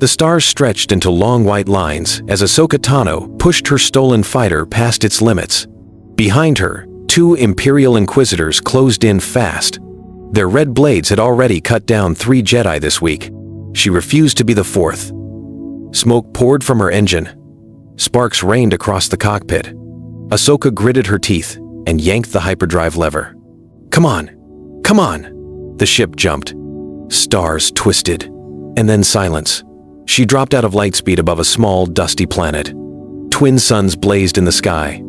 The stars stretched into long white lines as Ahsoka Tano pushed her stolen fighter past its limits. Behind her, 2 Imperial Inquisitors closed in fast. Their red blades had already cut down 3 Jedi this week. She refused to be the 4th. Smoke poured from her engine. Sparks rained across the cockpit. Ahsoka gritted her teeth and yanked the hyperdrive lever. "Come on! Come on!" The ship jumped. Stars twisted, and then silence. She dropped out of lightspeed above a small, dusty planet. Twin suns blazed in the sky.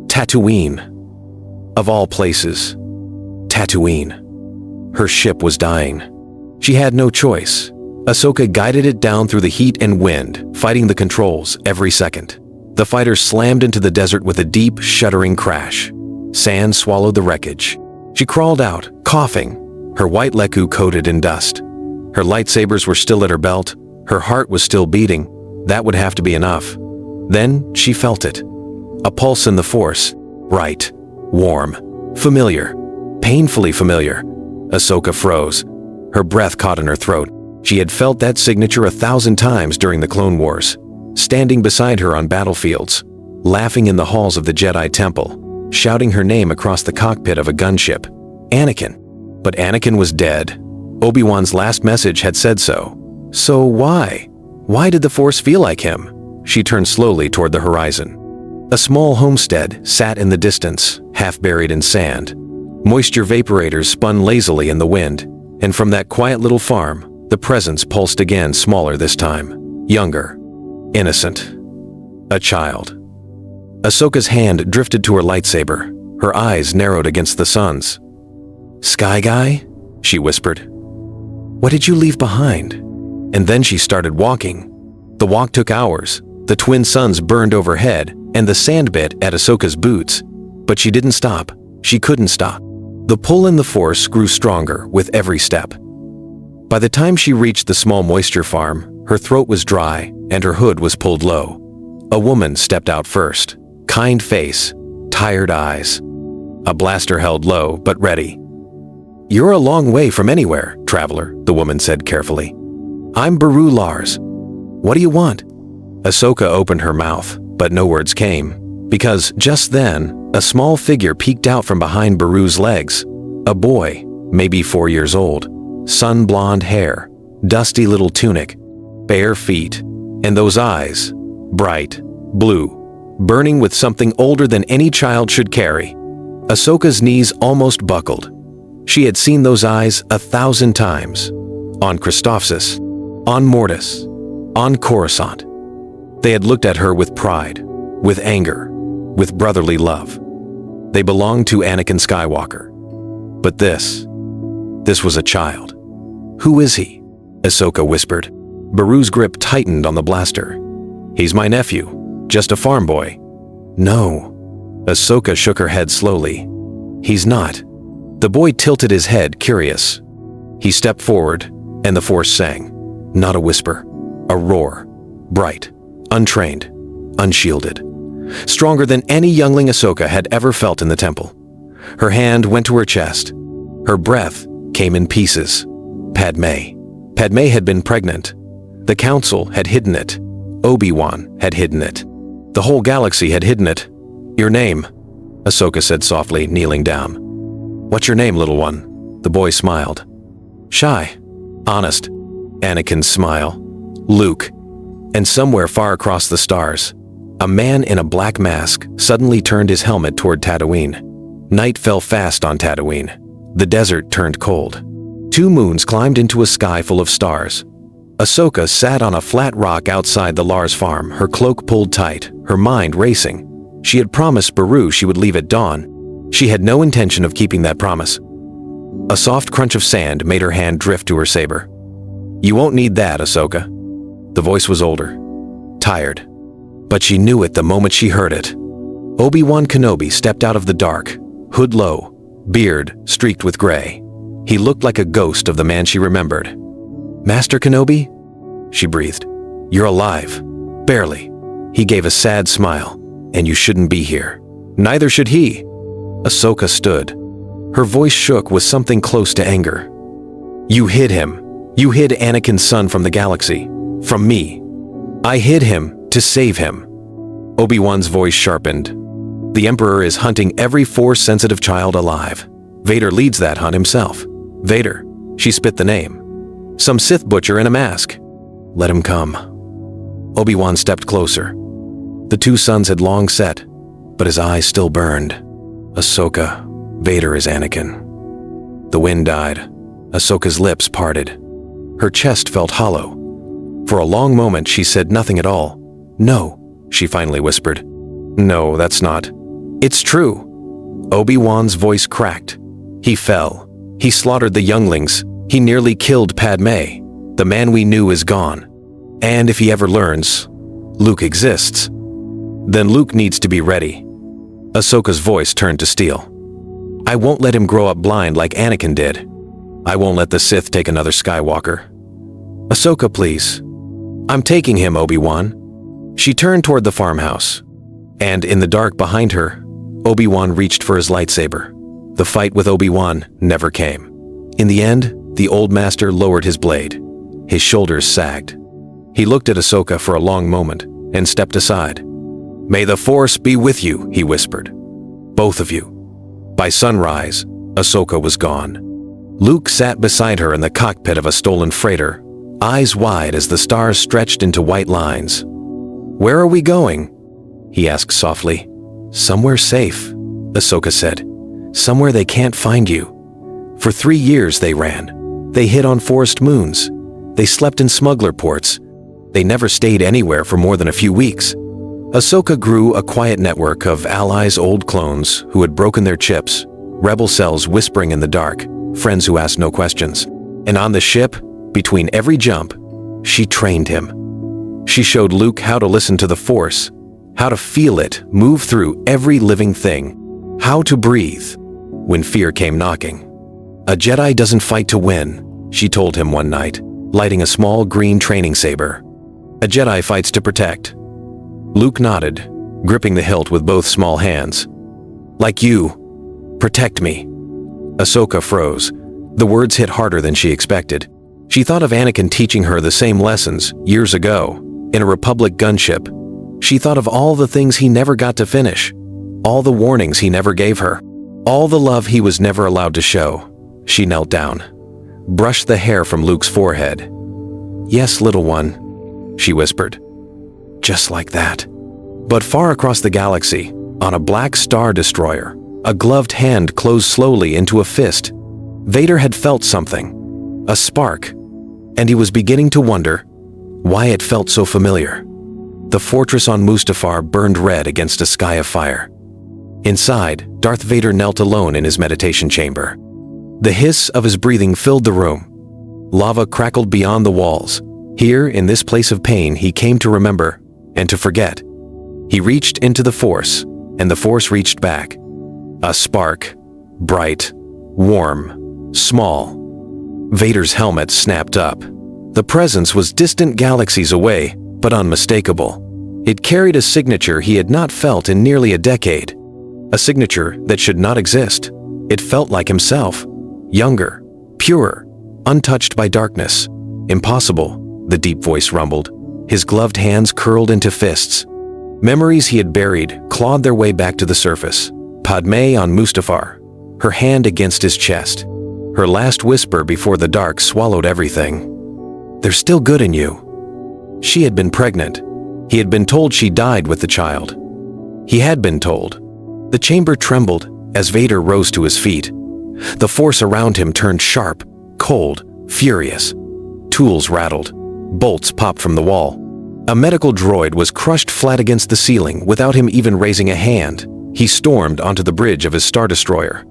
Tatooine. Of all places. Tatooine. Her ship was dying. She had no choice. Ahsoka guided it down through the heat and wind, fighting the controls every second. The fighter slammed into the desert with a deep, shuddering crash. Sand swallowed the wreckage. She crawled out, coughing, her white leku coated in dust. Her lightsabers were still at her belt. Her heart was still beating. That would have to be enough. Then she felt it. A pulse in the Force. Bright, warm, familiar, painfully familiar. Ahsoka froze. Her breath caught in her throat. She had felt that signature 1,000 times during the Clone Wars, standing beside her on battlefields, laughing in the halls of the Jedi Temple, shouting her name across the cockpit of a gunship. Anakin. But Anakin was dead. Obi-Wan's last message had said so. So why? Why did the Force feel like him? She turned slowly toward the horizon. A small homestead sat in the distance, half buried in sand. Moisture vaporators spun lazily in the wind, and from that quiet little farm, the presence pulsed again, smaller this time, younger, innocent. A child. Ahsoka's hand drifted to her lightsaber. Her eyes narrowed against the sun's. "Sky Guy?" she whispered. "What did you leave behind?" And then she started walking. The walk took hours. The twin suns burned overhead, and the sand bit at Ahsoka's boots. But she didn't stop. She couldn't stop. The pull in the Force grew stronger with every step. By the time she reached the small moisture farm, her throat was dry and her hood was pulled low. A woman stepped out first. Kind face, tired eyes. A blaster held low but ready. "You're a long way from anywhere, traveler," the woman said carefully. "I'm Beru Lars. What do you want?" Ahsoka opened her mouth, but no words came, because just then, a small figure peeked out from behind Beru's legs. A boy, maybe 4 years old. Sun-blonde hair, dusty little tunic, bare feet, and those eyes, bright, blue, burning with something older than any child should carry. Ahsoka's knees almost buckled. She had seen those eyes 1,000 times. On Christophsis, on Mortis, on Coruscant. They had looked at her with pride, with anger, with brotherly love. They belonged to Anakin Skywalker. But this was a child. "Who is he?" Ahsoka whispered. Beru's grip tightened on the blaster. "He's my nephew, just a farm boy." "No." Ahsoka shook her head slowly. "He's not." The boy tilted his head, curious. He stepped forward, and the Force sang. Not a whisper, a roar. Bright, untrained, unshielded. Stronger than any youngling Ahsoka had ever felt in the temple. Her hand went to her chest. Her breath came in pieces. Padme. Padme had been pregnant. The Council had hidden it. Obi-Wan had hidden it. The whole galaxy had hidden it. "Your name," Ahsoka said softly, kneeling down. "What's your name, little one?" The boy smiled. "Shy. Honest." Anakin's smile. "Luke." And somewhere far across the stars, a man in a black mask suddenly turned his helmet toward Tatooine. Night fell fast on Tatooine. The desert turned cold. 2 moons climbed into a sky full of stars. Ahsoka sat on a flat rock outside the Lars farm, her cloak pulled tight, her mind racing. She had promised Beru she would leave at dawn. She had no intention of keeping that promise. A soft crunch of sand made her hand drift to her saber. "You won't need that, Ahsoka." The voice was older, tired, but she knew it the moment she heard it. Obi-Wan Kenobi stepped out of the dark, hood low, beard streaked with gray. He looked like a ghost of the man she remembered. "Master Kenobi?" she breathed. "You're alive. Barely." He gave a sad smile. "And you shouldn't be here." "Neither should he." Ahsoka stood. Her voice shook with something close to anger. "You hid him. You hid Anakin's son from the galaxy. From me. I hid him to save him." Obi-Wan's voice sharpened. "The Emperor is hunting every Force-sensitive child alive. Vader leads that hunt himself. Vader," she spit the name. "Some Sith butcher in a mask. Let him come." Obi-Wan stepped closer. The two suns had long set, but his eyes still burned. "Ahsoka, Vader is Anakin." The wind died. Ahsoka's lips parted. Her chest felt hollow. For a long moment she said nothing at all. "No," she finally whispered. "No, that's not. It's true." Obi-Wan's voice cracked. "He fell. He slaughtered the younglings. He nearly killed Padme. The man we knew is gone. And if he ever learns Luke exists, then Luke needs to be ready." Ahsoka's voice turned to steel. "I won't let him grow up blind like Anakin did. I won't let the Sith take another Skywalker." "Ahsoka, please." "I'm taking him, Obi-Wan." She turned toward the farmhouse, and in the dark behind her, Obi-Wan reached for his lightsaber. The fight with Obi-Wan never came. In the end, the old master lowered his blade. His shoulders sagged. He looked at Ahsoka for a long moment and stepped aside. "May the Force be with you," he whispered. "Both of you." By sunrise, Ahsoka was gone. Luke sat beside her in the cockpit of a stolen freighter, eyes wide as the stars stretched into white lines. "Where are we going?" he asked softly. "Somewhere safe," Ahsoka said. "Somewhere they can't find you." For 3 years they ran. They hid on forest moons. They slept in smuggler ports. They never stayed anywhere for more than a few weeks. Ahsoka grew a quiet network of allies, old clones who had broken their chips, rebel cells whispering in the dark, friends who asked no questions. And on the ship, between every jump, she trained him. She showed Luke how to listen to the Force, how to feel it move through every living thing, how to breathe when fear came knocking. "A Jedi doesn't fight to win," she told him one night, lighting a small green training saber. "A Jedi fights to protect." Luke nodded, gripping the hilt with both small hands. "Like you. Protect me." Ahsoka froze. The words hit harder than she expected. She thought of Anakin teaching her the same lessons years ago, in a Republic gunship. She thought of all the things he never got to finish, all the warnings he never gave her, all the love he was never allowed to show. She knelt down, brushed the hair from Luke's forehead. "Yes, little one," she whispered. Just like that. But far across the galaxy, on a black star destroyer, a gloved hand closed slowly into a fist. Vader had felt something, a spark, and he was beginning to wonder why it felt so familiar. The fortress on Mustafar burned red against a sky of fire. Inside, Darth Vader knelt alone in his meditation chamber. The hiss of his breathing filled the room. Lava crackled beyond the walls. Here, in this place of pain, he came to remember and to forget. He reached into the Force, and the Force reached back. A spark, bright, warm, small. Vader's helmet snapped up. The presence was distant galaxies away, but unmistakable. It carried a signature he had not felt in nearly a decade. A signature that should not exist. It felt like himself. Younger, purer, untouched by darkness. "Impossible," the deep voice rumbled. His gloved hands curled into fists. Memories he had buried clawed their way back to the surface. Padme on Mustafar, her hand against his chest. Her last whisper before the dark swallowed everything. "There's still good in you." She had been pregnant. He had been told she died with the child. He had been told. The chamber trembled as Vader rose to his feet. The Force around him turned sharp, cold, furious. Tools rattled. Bolts popped from the wall. A medical droid was crushed flat against the ceiling without him even raising a hand. He stormed onto the bridge of his Star Destroyer.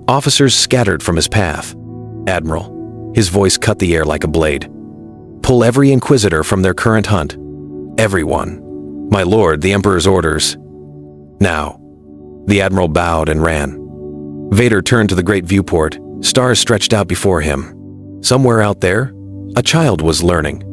Officers scattered from his path. "Admiral," his voice cut the air like a blade. "Pull every Inquisitor from their current hunt. Everyone. My lord, the Emperor's orders. Now." The Admiral bowed and ran. Vader turned to the great viewport. Stars stretched out before him. Somewhere out there, a child was learning,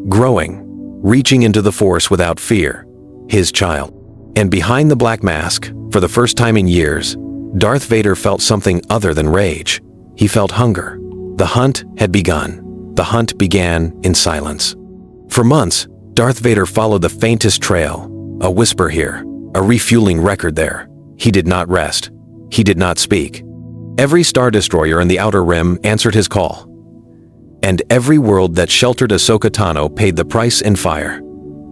growing, reaching into the Force without fear. His child. And behind the black mask, for the first time in years, Darth Vader felt something other than rage. He felt hunger. The hunt had begun. The hunt began in silence. For months, Darth Vader followed the faintest trail, a whisper here, a refueling record there. He did not rest. He did not speak. Every Star Destroyer in the Outer Rim answered his call. And every world that sheltered Ahsoka Tano paid the price in fire.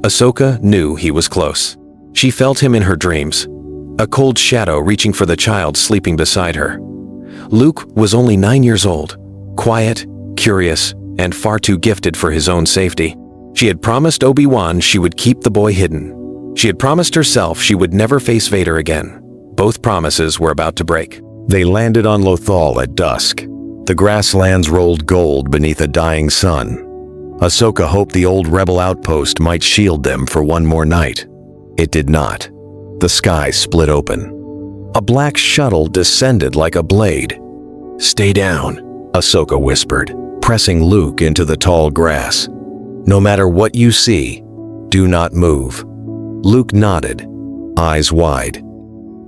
Ahsoka knew he was close. She felt him in her dreams, a cold shadow reaching for the child sleeping beside her. Luke was only 9 years old, quiet, curious, and far too gifted for his own safety. She had promised Obi-Wan she would keep the boy hidden. She had promised herself she would never face Vader again. Both promises were about to break. They landed on Lothal at dusk. The grasslands rolled gold beneath a dying sun. Ahsoka hoped the old rebel outpost might shield them for one more night. It did not. The sky split open. A black shuttle descended like a blade. "Stay down," Ahsoka whispered, pressing Luke into the tall grass. "No matter what you see, do not move." Luke nodded, eyes wide.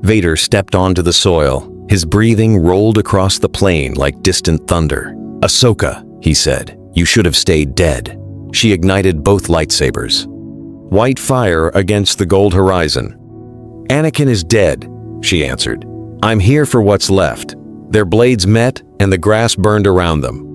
Vader stepped onto the soil. His breathing rolled across the plain like distant thunder. "Ahsoka," he said, "you should have stayed dead." She ignited both lightsabers. White fire against the gold horizon. "Anakin is dead," she answered. "I'm here for what's left." Their blades met and the grass burned around them.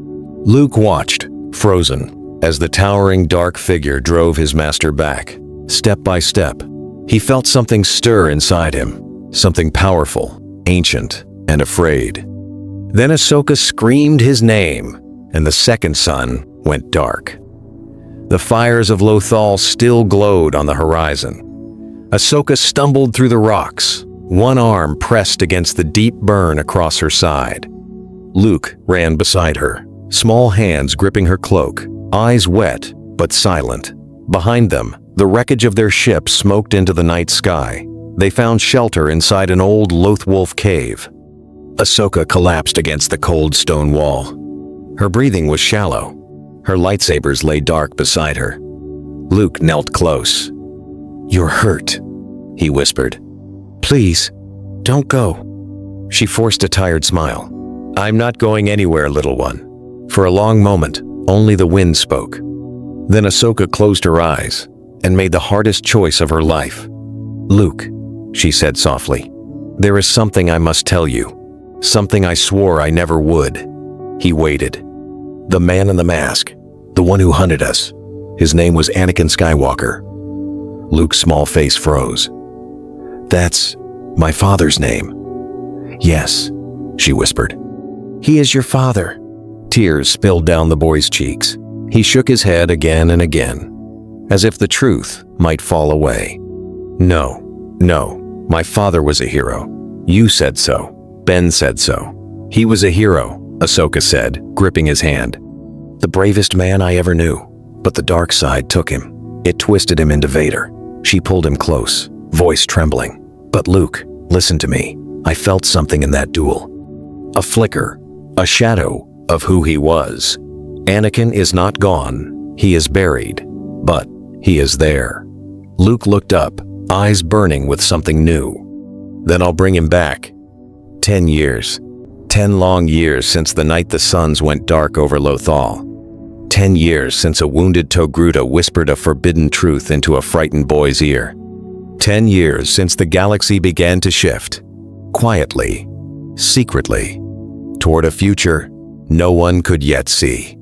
Luke watched, frozen, as the towering dark figure drove his master back. Step by step, he felt something stir inside him, something powerful, ancient, and afraid. Then Ahsoka screamed his name, and the second sun went dark. The fires of Lothal still glowed on the horizon. Ahsoka stumbled through the rocks, one arm pressed against the deep burn across her side. Luke ran beside her, small hands gripping her cloak, eyes wet but silent. Behind them, the wreckage of their ship smoked into the night sky. They found shelter inside an old Lothwolf cave. Ahsoka collapsed against the cold stone wall. Her breathing was shallow. Her lightsabers lay dark beside her. Luke knelt close. "You're hurt," he whispered. "Please, don't go." She forced a tired smile. "I'm not going anywhere, little one." For a long moment, only the wind spoke. Then Ahsoka closed her eyes and made the hardest choice of her life. "Luke," she said softly, "there is something I must tell you. Something I swore I never would." He waited. "The man in the mask, the one who hunted us. His name was Anakin Skywalker." Luke's small face froze. "That's my father's name." "Yes," she whispered. "He is your father." Tears spilled down the boy's cheeks. He shook his head again and again, as if the truth might fall away. No, my father was a hero. You said so. Ben said so. He was a hero," Ahsoka said, gripping his hand. "The bravest man I ever knew. But the dark side took him. It twisted him into Vader." She pulled him close, voice trembling. "But Luke, listen to me. I felt something in that duel. A flicker, a shadow of who he was. Anakin is not gone. He is buried. But he is there." Luke looked up, eyes burning with something new. "Then I'll bring him back." 10 years. 10 long years since the night the suns went dark over Lothal. 10 years since a wounded Togruta whispered a forbidden truth into a frightened boy's ear. 10 years since the galaxy began to shift, quietly, secretly, toward a future no one could yet see.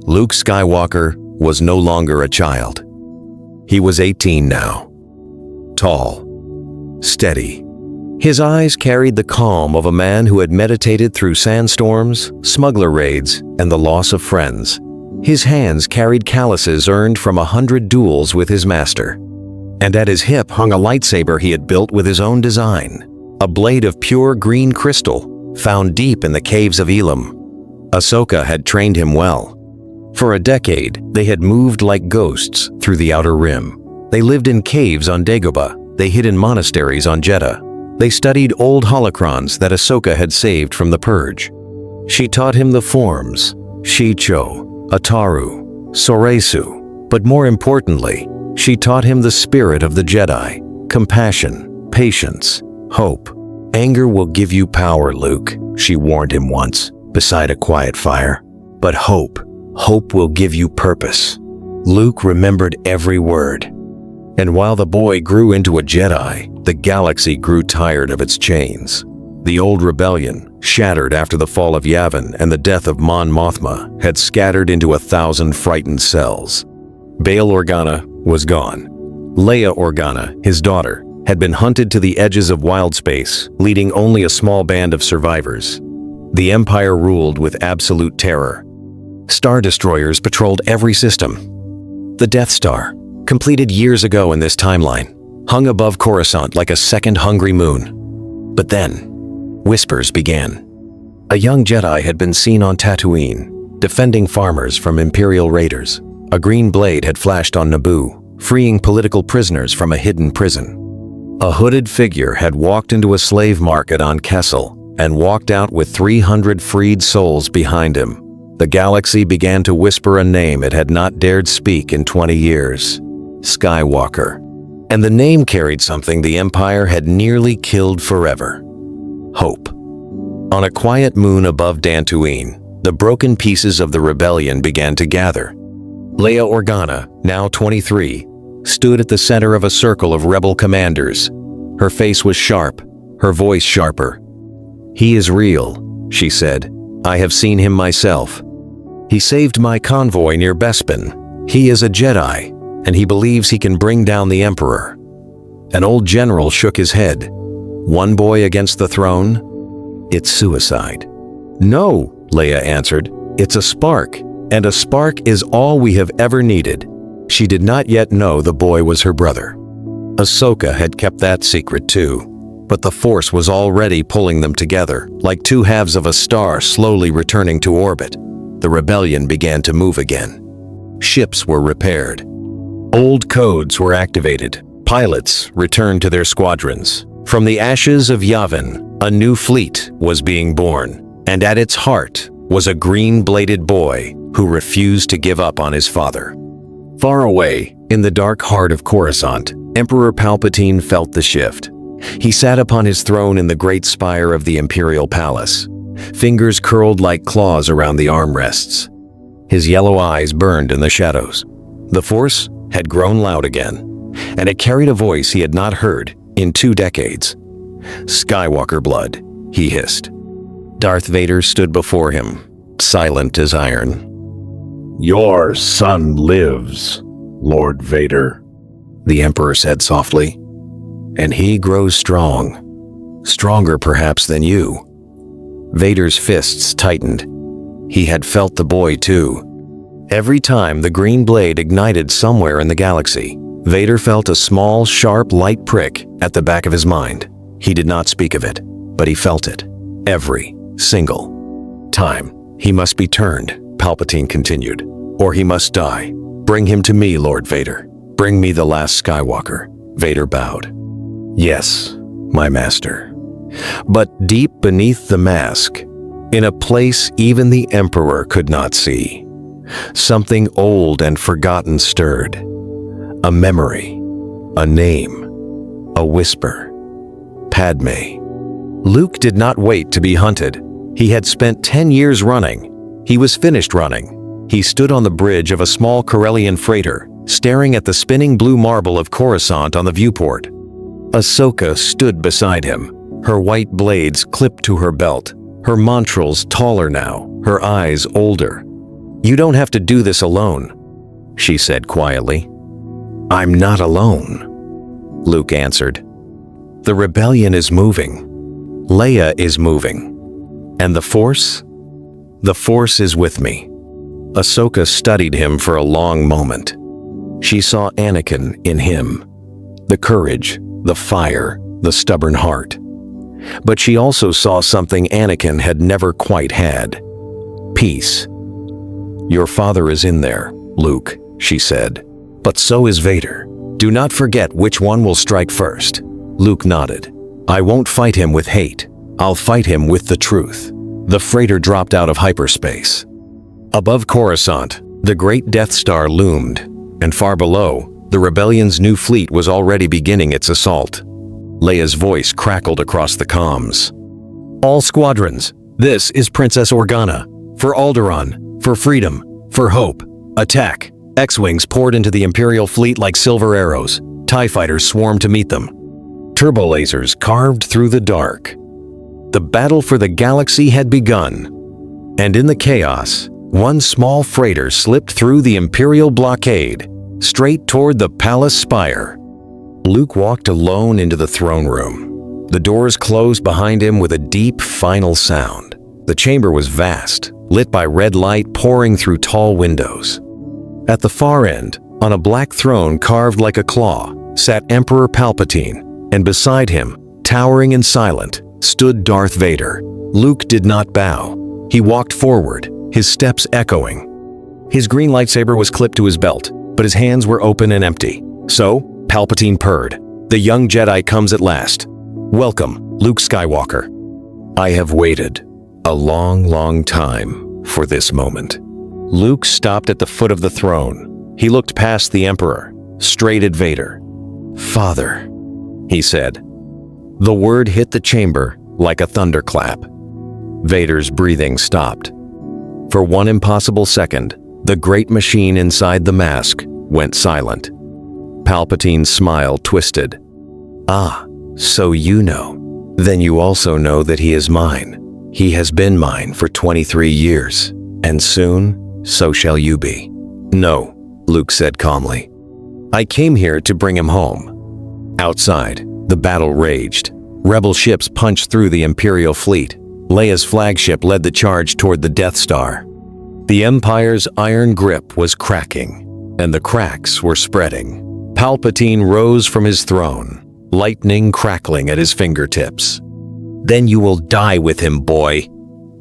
Luke Skywalker was no longer a child. He was 18 now. Tall, steady. His eyes carried the calm of a man who had meditated through sandstorms, smuggler raids, and the loss of friends. His hands carried calluses earned from 100 duels with his master. And at his hip hung a lightsaber he had built with his own design, a blade of pure green crystal found deep in the caves of Elam. Ahsoka had trained him well. For a decade, they had moved like ghosts through the Outer Rim. They lived in caves on Dagobah. They hid in monasteries on Jeddah. They studied old holocrons that Ahsoka had saved from the Purge. She taught him the forms, Shicho, Ataru, Soresu, but more importantly, she taught him the spirit of the Jedi, compassion, patience, hope. "Anger will give you power, Luke," she warned him once, beside a quiet fire. "But hope will give you purpose." Luke remembered every word. And while the boy grew into a Jedi, the galaxy grew tired of its chains. The old rebellion, shattered after the fall of Yavin and the death of Mon Mothma, had scattered into 1,000 frightened cells. Bail Organa was gone. Leia Organa, his daughter, had been hunted to the edges of wild space, leading only a small band of survivors. The Empire ruled with absolute terror. Star destroyers patrolled every system. The Death Star, completed years ago in this timeline, hung above Coruscant like a second hungry moon. But then, whispers began. A young Jedi had been seen on Tatooine, defending farmers from Imperial raiders. A green blade had flashed on Naboo, freeing political prisoners from a hidden prison. A hooded figure had walked into a slave market on Kessel and walked out with 300 freed souls behind him. The galaxy began to whisper a name it had not dared speak in 20 years. Skywalker. And the name carried something the Empire had nearly killed forever. Hope. On a quiet moon above Dantooine, the broken pieces of the rebellion began to gather. Leia Organa, now 23, stood at the center of a circle of rebel commanders. Her face was sharp, her voice sharper. "He is real," she said. "I have seen him myself. He saved my convoy near Bespin. He is a Jedi, and he believes he can bring down the Emperor." An old general shook his head. "One boy against the throne? It's suicide." "No," Leia answered. "It's a spark, and a spark is all we have ever needed." She did not yet know the boy was her brother. Ahsoka had kept that secret too, but the Force was already pulling them together, like two halves of a star slowly returning to orbit. The rebellion began to move again. Ships were repaired. Old codes were activated. Pilots returned to their squadrons. From the ashes of Yavin, a new fleet was being born, and at its heart was a green-bladed boy who refused to give up on his father. Far away, in the dark heart of Coruscant, Emperor Palpatine felt the shift. He sat upon his throne in the great spire of the Imperial Palace. Fingers curled like claws around the armrests. His yellow eyes burned in the shadows. The Force had grown loud again, and it carried a voice he had not heard in 2 decades. "Skywalker blood," he hissed. Darth Vader stood before him, silent as iron. "Your son lives, Lord Vader," the Emperor said softly. "And he grows strong. Stronger perhaps than you." Vader's fists tightened. He had felt the boy too. Every time the green blade ignited somewhere in the galaxy, Vader felt a small, sharp, light prick at the back of his mind. He did not speak of it, but he felt it. Every single time. "He must be turned," Palpatine continued, "or he must die. Bring him to me, Lord Vader. Bring me the last Skywalker." Vader bowed. "Yes, my master." But deep beneath the mask, in a place even the Emperor could not see, something old and forgotten stirred. A memory, a name, a whisper. Padme. Luke did not wait to be hunted. He had spent 10 years running. He was finished running. He stood on the bridge of a small Corellian freighter, staring at the spinning blue marble of Coruscant on the viewport. Ahsoka stood beside him, her white blades clipped to her belt, her montrals taller now, her eyes older. "You don't have to do this alone," she said quietly. "I'm not alone," Luke answered. "The rebellion is moving. Leia is moving. And the Force? The Force is with me." Ahsoka studied him for a long moment. She saw Anakin in him. The courage, the fire, the stubborn heart. But she also saw something Anakin had never quite had. Peace. "Your father is in there, Luke," she said. "But so is Vader. Do not forget which one will strike first." Luke nodded. "I won't fight him with hate. I'll fight him with the truth." The freighter dropped out of hyperspace. Above Coruscant, the great Death Star loomed, and far below, the rebellion's new fleet was already beginning its assault. Leia's voice crackled across the comms. "All squadrons, this is Princess Organa. For Alderaan, for freedom, for hope. Attack, X-Wings poured into the Imperial fleet like silver arrows. TIE fighters swarmed to meet them. Turbolasers carved through the dark. The battle for the galaxy had begun. And in the chaos, one small freighter slipped through the Imperial blockade, straight toward the palace spire. Luke walked alone into the throne room. The doors closed behind him with a deep, final sound. The chamber was vast, lit by red light pouring through tall windows. At the far end, on a black throne carved like a claw, sat Emperor Palpatine, and beside him, towering and silent, stood Darth Vader. Luke did not bow. He walked forward, his steps echoing. His green lightsaber was clipped to his belt, but his hands were open and empty. So, Palpatine purred. The young Jedi comes at last. Welcome, Luke Skywalker. I have waited a long, long time for this moment. Luke stopped at the foot of the throne. He looked past the Emperor, straight at Vader. Father, he said. The word hit the chamber like a thunderclap. Vader's breathing stopped. For one impossible second, the great machine inside the mask went silent. Palpatine's smile twisted. Ah, so you know. Then you also know that he is mine. He has been mine for 23 years, and soon, so shall you be. No, Luke said calmly. I came here to bring him home. Outside, the battle raged. Rebel ships punched through the Imperial fleet. Leia's flagship led the charge toward the Death Star. The Empire's iron grip was cracking, and the cracks were spreading. Palpatine rose from his throne, lightning crackling at his fingertips. Then you will die with him, boy.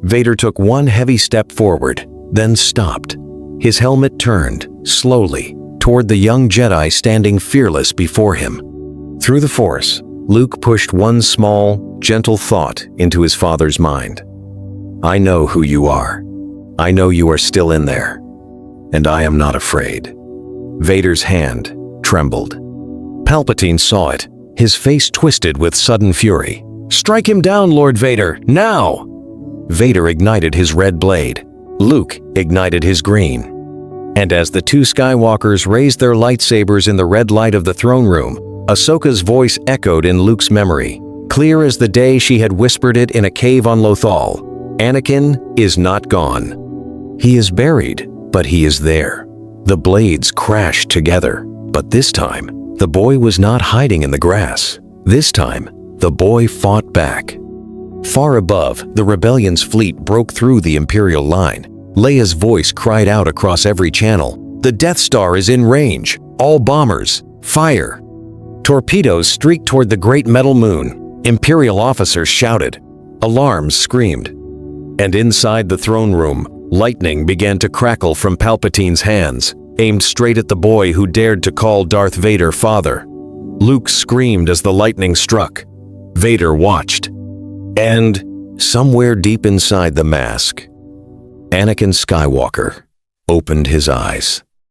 Vader took one heavy step forward, then stopped. His helmet turned, slowly, toward the young Jedi standing fearless before him. Through the Force, Luke pushed one small, gentle thought into his father's mind. I know who you are. I know you are still in there. And I am not afraid. Vader's hand trembled. Palpatine saw it, his face twisted with sudden fury. Strike him down, Lord Vader, now! Vader ignited his red blade. Luke ignited his green. And as the two Skywalkers raised their lightsabers in the red light of the throne room, Ahsoka's voice echoed in Luke's memory, clear as the day she had whispered it in a cave on Lothal. Anakin is not gone. He is buried, but he is there. The blades crashed together, but this time, the boy was not hiding in the grass. This time, the boy fought back. Far above, the rebellion's fleet broke through the Imperial line. Leia's voice cried out across every channel. The Death Star is in range. All bombers, fire! Torpedoes streaked toward the great metal moon. Imperial officers shouted. Alarms screamed. And inside the throne room, lightning began to crackle from Palpatine's hands, aimed straight at the boy who dared to call Darth Vader father. Luke screamed as the lightning struck. Vader watched. And, somewhere deep inside the mask, Anakin Skywalker opened his eyes.